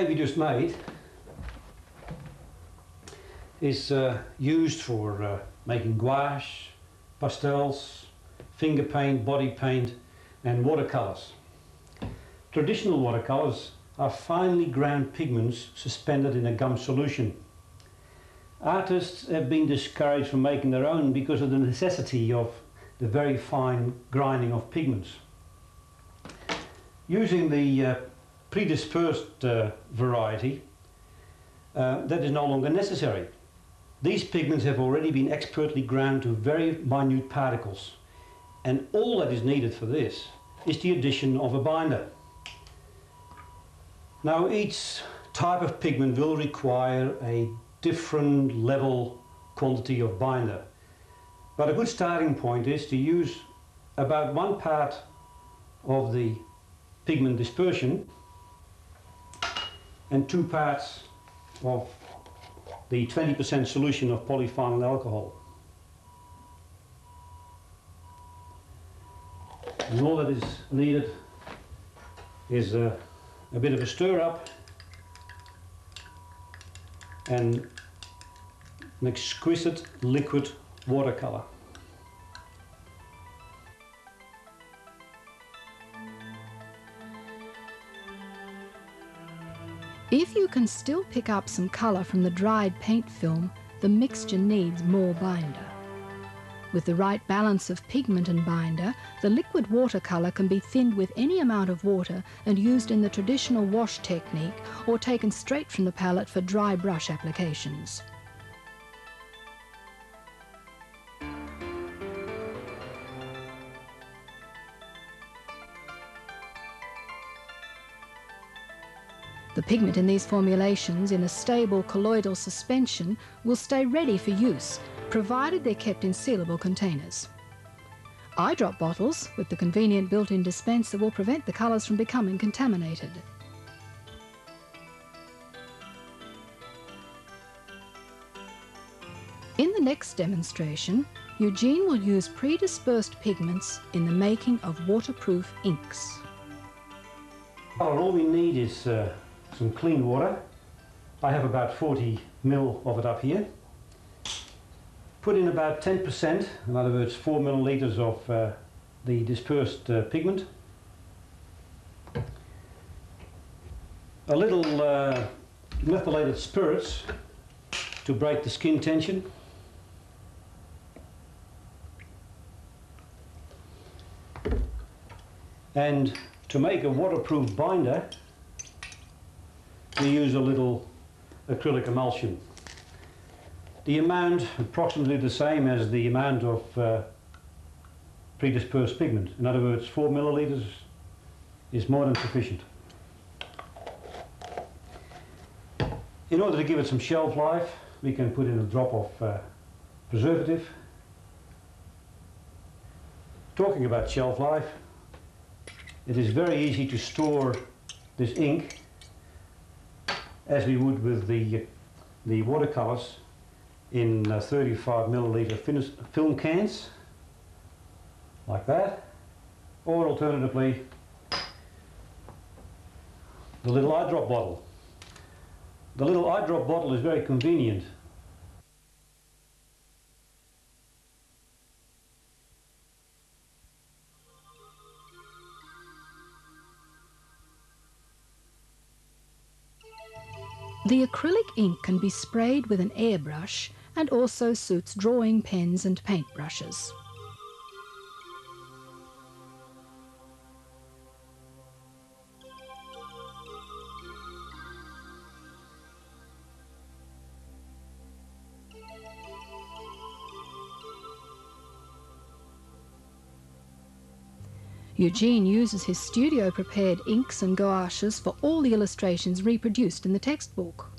clay we just made is used for making gouache, pastels, finger paint, body paint and watercolours. Traditional watercolours are finely ground pigments suspended in a gum solution. Artists have been discouraged from making their own because of the necessity of the very fine grinding of pigments. Using the predispersed variety, that is no longer necessary. These pigments have already been expertly ground to very minute particles, and all that is needed for this is the addition of a binder. Now, each type of pigment will require a different level quantity of binder, but a good starting point is to use about 1 part of the pigment dispersion and 2 parts of the 20% solution of polyphenol alcohol. And all that is needed is a bit of a stir up and an exquisite liquid watercolour. If you can still pick up some colour from the dried paint film, the mixture needs more binder. With the right balance of pigment and binder, the liquid watercolour can be thinned with any amount of water and used in the traditional wash technique or taken straight from the palette for dry brush applications. The pigment in these formulations in a stable colloidal suspension will stay ready for use, provided they're kept in sealable containers. Eyedrop bottles with the convenient built-in dispenser will prevent the colours from becoming contaminated. In the next demonstration, Eugene will use predispersed pigments in the making of waterproof inks. All we need is some clean water. I have about 40 ml of it up here. Put in about 10%, in other words 4 millilitres of the dispersed pigment. A little methylated spirits to break the skin tension. And to make a waterproof binder, we use a little acrylic emulsion. The amount approximately the same as the amount of predispersed pigment. In other words, 4 millilitres is more than sufficient. In order to give it some shelf life, we can put in a drop of preservative. Talking about shelf life, it is very easy to store this ink as we would with the watercolours in 35 millilitre film cans, like that, or alternatively the little eyedrop bottle. The little eyedrop bottle is very convenient. The acrylic ink can be sprayed with an airbrush and also suits drawing pens and paintbrushes. Eugene uses his studio-prepared inks and gouaches for all the illustrations reproduced in the textbook.